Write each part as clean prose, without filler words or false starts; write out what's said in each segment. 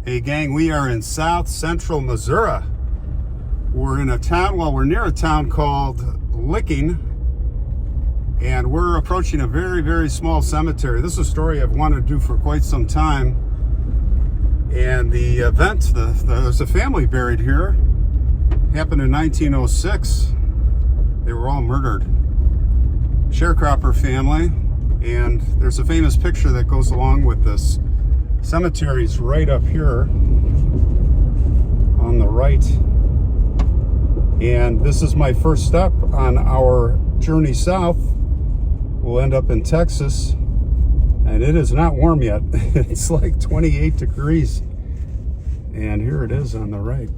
Hey gang, we are in south central Missouri. We're in a town, we're near a town called Licking, and we're approaching a very, very small cemetery. This is a story I've wanted to do for quite some time. And the event, there's a family buried here, happened in 1906. They were all murdered. Sharecropper family, and there's a famous picture that goes along with this. Cemetery's right up here on the right, and this is my first step on our journey south. We'll end up in Texas, and it is not warm yet. It's like 28 degrees, and here it is on the right,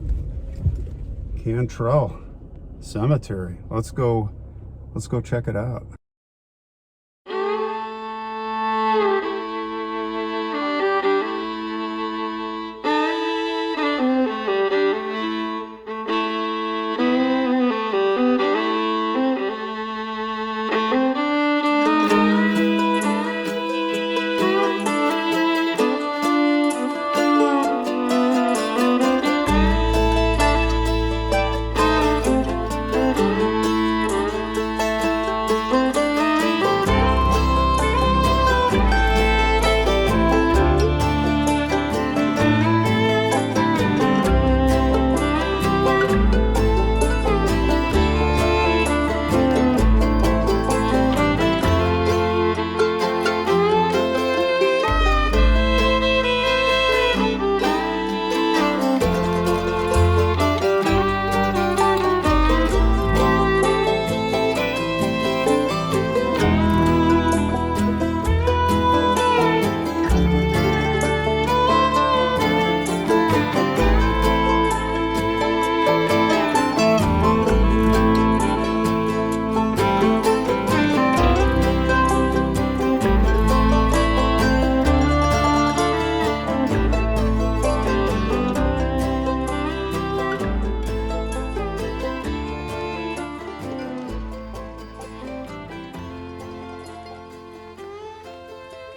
Cantrell Cemetery. Let's go check it out.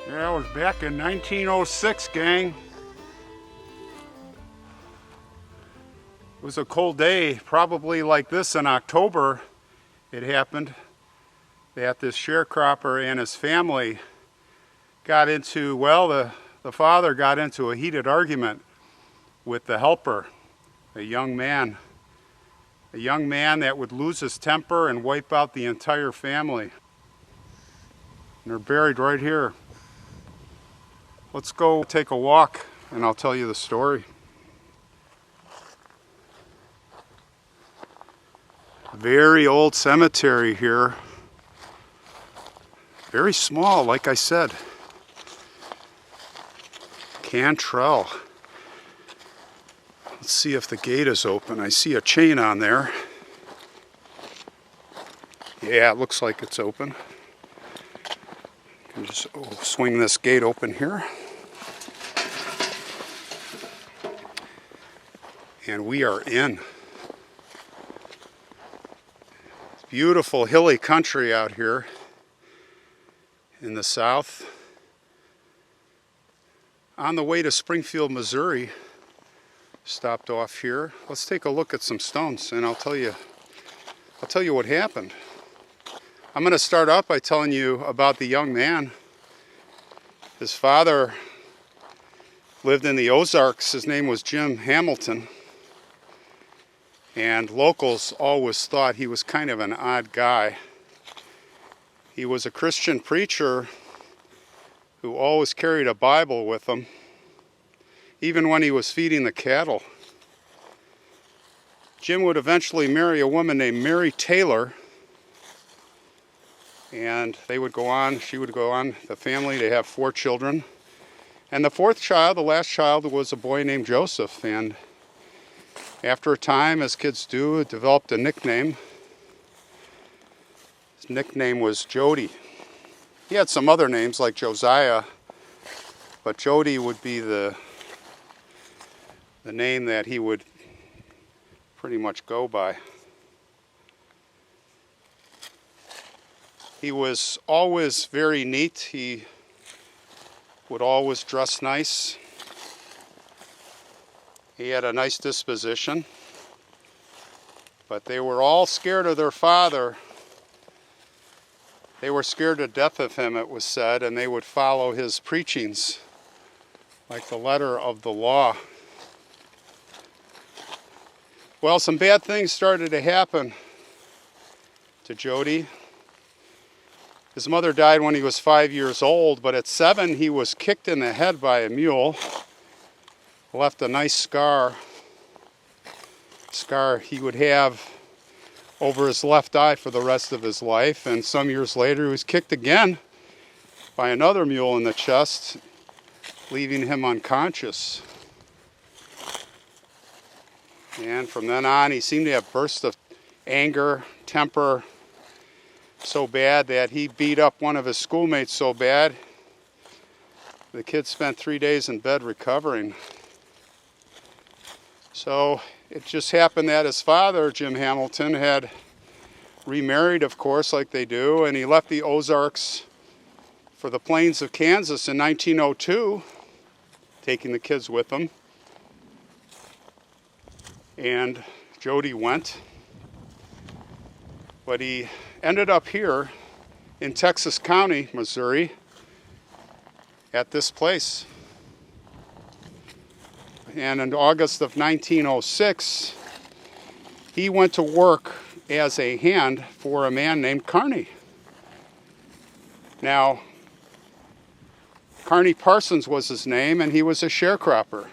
Yeah, it was back in 1906, gang. It was a cold day, probably like this in October. It happened that this sharecropper and his family got into, the father got into a heated argument with the helper, a young man that would lose his temper and wipe out the entire family. And they're buried right here. Let's go take a walk and I'll tell you the story. Very old cemetery here. Very small, like I said. Cantrell. Let's see if the gate is open. I see a chain on there. Yeah, it looks like it's open. I can just swing this gate open here. And we are in. Beautiful hilly country out here in the south. On the way to Springfield, Missouri, stopped off here. Let's take a look at some stones and I'll tell you what happened. I'm going to start off by telling you about the young man. His father lived in the Ozarks. His name was Jim Hamilton. And locals always thought he was kind of an odd guy. He was a Christian preacher who always carried a Bible with him, even when he was feeding the cattle. Jim would eventually marry a woman named Mary Taylor, and they would go on, she would go on, the family, they have 4 children. And the 4th child, the last child, was a boy named Joseph. And after a time, as kids do, it developed a nickname. His nickname was Jody. He had some other names like Josiah, but Jody would be the name that he would pretty much go by. He was always very neat. He would always dress nice. He had a nice disposition, but they were all scared of their father. They were scared to death of him, it was said, and they would follow his preachings like the letter of the law. Well, some bad things started to happen to Jody. His mother died when he was 5 years old, but at 7 he was kicked in the head by a mule. Left a nice scar he would have over his left eye for the rest of his life. And some years later he was kicked again by another mule in the chest, leaving him unconscious. And from then on he seemed to have bursts of anger, temper, so bad that he beat up one of his schoolmates so bad the kid spent 3 days in bed recovering. So it just happened that his father, Jim Hamilton, had remarried, of course, like they do, and he left the Ozarks for the plains of Kansas in 1902, taking the kids with him. And Jody went, but he ended up here in Texas County, Missouri, at this place. And in August of 1906, he went to work as a hand for a man named Carney. Now, Carney Parsons was his name, and he was a sharecropper.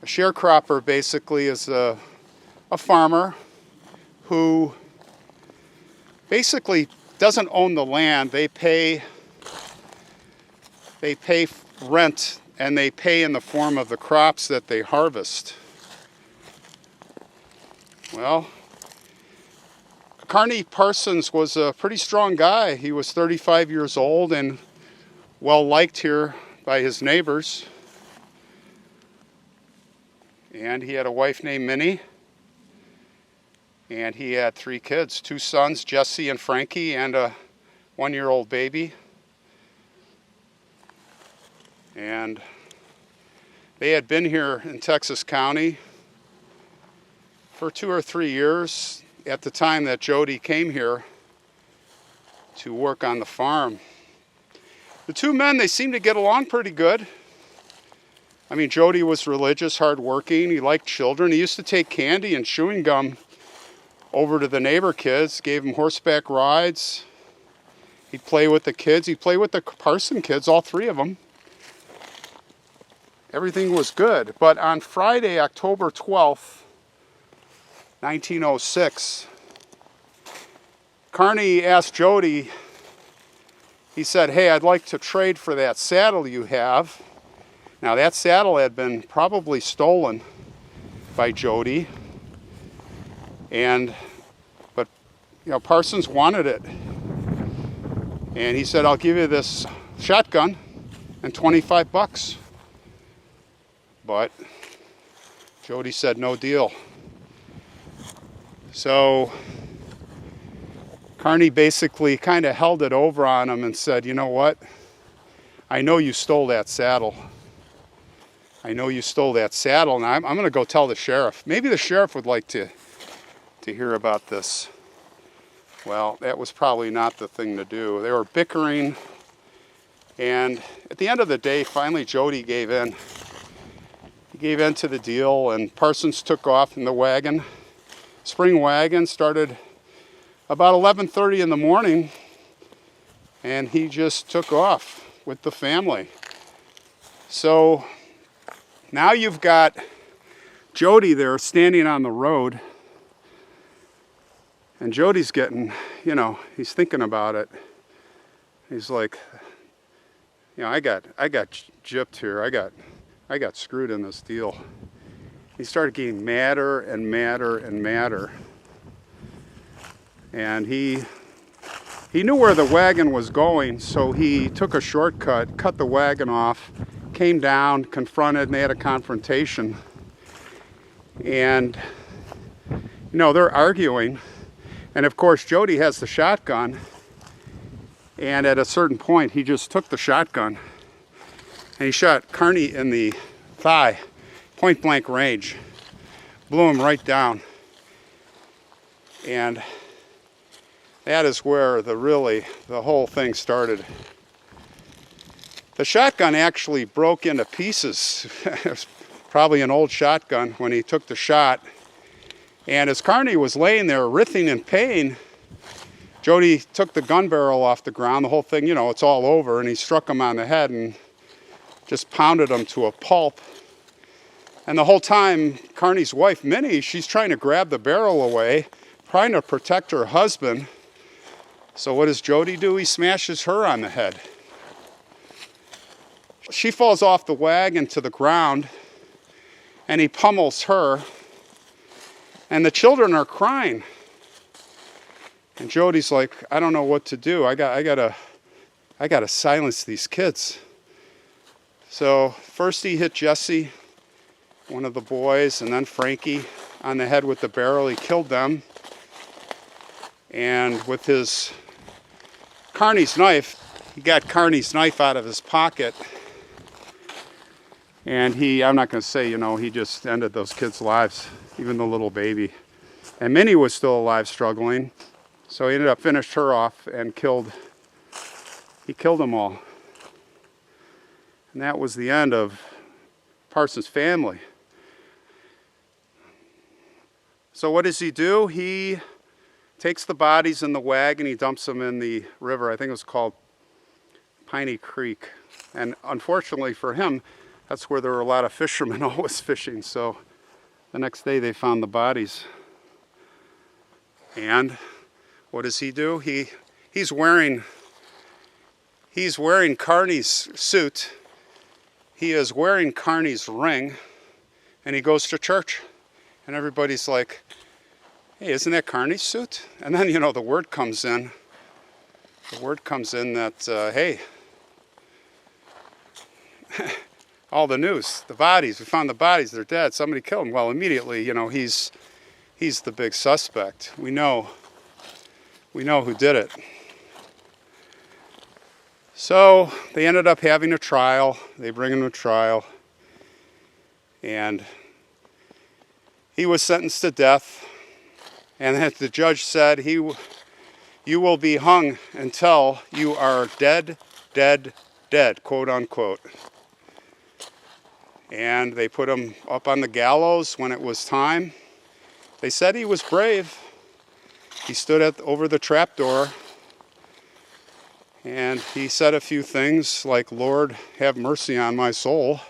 A sharecropper basically is a farmer who basically doesn't own the land. They pay rent, and they pay in the form of the crops that they harvest. Well, Carney Parsons was a pretty strong guy. He was 35 years old and well liked here by his neighbors. And he had a wife named Minnie. And he had 3 kids, 2 sons, Jesse and Frankie, and a 1-year-old baby. And they had been here in Texas County for 2 or 3 years at the time that Jody came here to work on the farm. The 2 men, they seemed to get along pretty good. I mean, Jody was religious, hardworking. He liked children. He used to take candy and chewing gum over to the neighbor kids, gave them horseback rides. He'd play with the kids. He'd play with the Parson kids, all 3 of them. Everything was good. But on Friday, October 12th, 1906, Carney asked Jody, he said, "Hey, I'd like to trade for that saddle you have." Now, that saddle had been probably stolen by Jody. But Parsons wanted it. And he said, "I'll give you this shotgun and $25. But Jody said, "No deal." So Carney basically kind of held it over on him and said, "You know what? I know you stole that saddle. I know you stole that saddle, and I'm going to go tell the sheriff. Maybe the sheriff would like to hear about this." Well, that was probably not the thing to do. They were bickering, and at the end of the day, finally Jody gave in. He gave in to the deal, and Parsons took off in the wagon. Spring wagon, started about 11:30 in the morning, and he just took off with the family. So now you've got Jody there standing on the road, and Jody's getting, he's thinking about it. He's like, I got gypped here. I got screwed in this deal. He started getting madder and madder and madder. And he knew where the wagon was going, so he took a shortcut, cut the wagon off, came down, confronted, and they had a confrontation. And, they're arguing. And of course, Jody has the shotgun. And at a certain point, he just took the shotgun and he shot Carney in the thigh point blank range. Blew him right down. And that is where the whole thing started. The shotgun actually broke into pieces. It was probably an old shotgun when he took the shot. And as Carney was laying there writhing in pain, Jody took the gun barrel off the ground. The whole thing, it's all over. And he struck him on the head and just pounded him to a pulp. And the whole time, Carney's wife, Minnie, she's trying to grab the barrel away, trying to protect her husband. So what does Jody do? He smashes her on the head. She falls off the wagon to the ground, and he pummels her, and the children are crying. And Jody's like, I don't know what to do. I gotta silence these kids. So first he hit Jesse, one of the boys, and then Frankie on the head with the barrel. He killed them. And with his Carney's knife, he got Carney's knife out of his pocket. And I'm not going to say, he just ended those kids' lives, even the little baby. And Minnie was still alive, struggling. So he ended up finished her off and killed them all. And that was the end of Parsons' family. So what does he do? He takes the bodies in the wagon, he dumps them in the river. I think it was called Piney Creek. And unfortunately for him, that's where there were a lot of fishermen always fishing. So the next day they found the bodies. And what does he do? He's wearing Carney's suit. He is wearing Carney's ring, and he goes to church. And everybody's like, hey, isn't that Carney's suit? And then, the word comes in. The word comes in that, hey, all the news, the bodies, we found the bodies, they're dead, somebody killed them. Well, immediately, he's the big suspect. We know who did it. So they ended up having a trial. They bring him to trial. And he was sentenced to death. And the judge said, you will be hung until you are dead, dead, dead, quote unquote. And they put him up on the gallows when it was time. They said he was brave. He stood over the trapdoor, and he said a few things like, Lord, have mercy on my soul.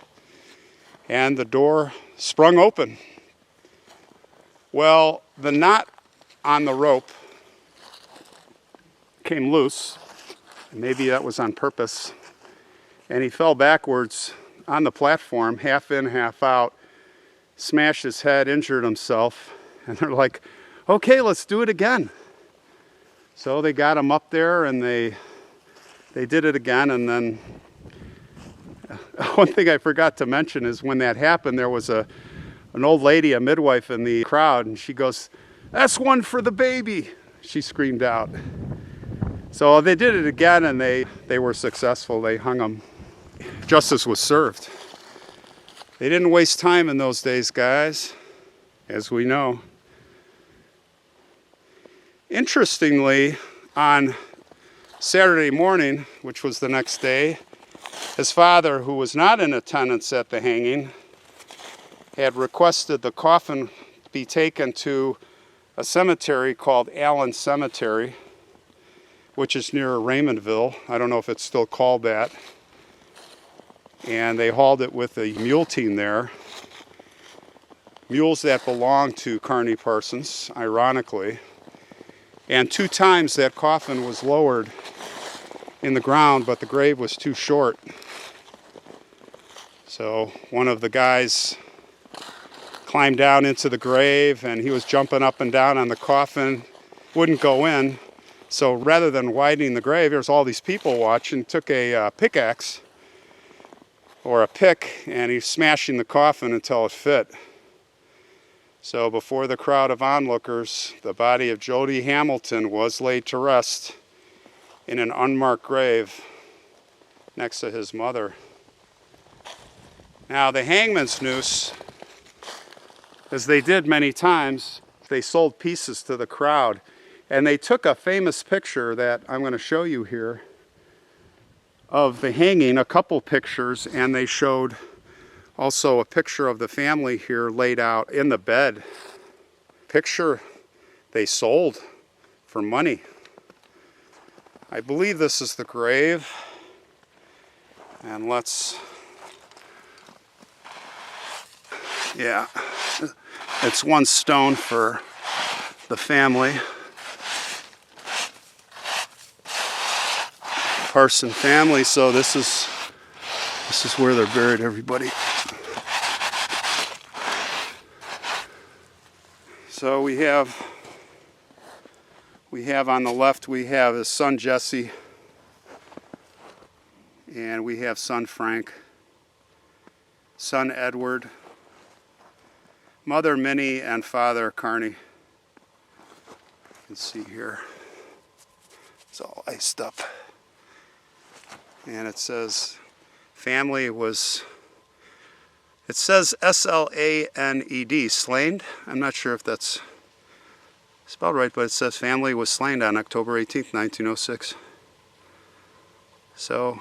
And the door sprung open. Well, the knot on the rope came loose. Maybe that was on purpose. And he fell backwards on the platform, half in, half out, smashed his head, injured himself. And they're like, okay, let's do it again. So they got him up there, and they did it again. And then one thing I forgot to mention is when that happened, there was an old lady, a midwife in the crowd, and she goes, that's one for the baby, she screamed out. So they did it again, and they were successful. They hung him. Justice was served. They didn't waste time in those days, guys, as we know. Interestingly, on Saturday morning, which was the next day, his father, who was not in attendance at the hanging, had requested the coffin be taken to a cemetery called Allen Cemetery, which is near Raymondville. I don't know if it's still called that. And they hauled it with a mule team there. Mules that belong to Carney Parsons, ironically. And 2 times that coffin was lowered in the ground, but the grave was too short. So one of the guys climbed down into the grave, and he was jumping up and down on the coffin, wouldn't go in. So rather than widening the grave, there's all these people watching, took a pickaxe or a pick, and he's smashing the coffin until it fit. So before the crowd of onlookers, the body of Jody Hamilton was laid to rest in an unmarked grave next to his mother. Now the hangman's noose as they did many times, they sold pieces to the crowd. And they took a famous picture that I'm going to show you here of the hanging, a couple pictures, and they showed also a picture of the family here laid out in the bed. Picture they sold for money. I believe this is the grave. And yeah, it's one stone for the family. Parson family, so this is where they're buried, everybody. So we have on the left, we have his son Jesse, and we have son Frank, son Edward, mother Minnie, and father Carney. You can see here, it's all iced up. And it says family was, it says S-L-A-N-E-D, slain. I'm not sure if that's spelled right, but it says family was slain on October 18th, 1906. So,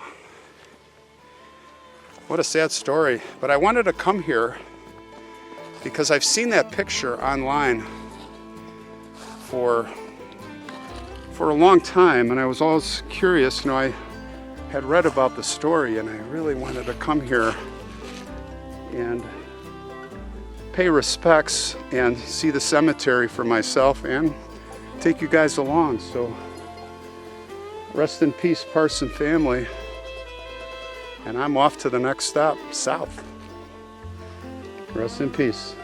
what a sad story. But I wanted to come here because I've seen that picture online for a long time, and I was always curious. You know, I had read about the story, and I really wanted to come here and pay respects and see the cemetery for myself and take you guys along. So rest in peace, Parson family. And I'm off to the next stop, south. Rest in peace.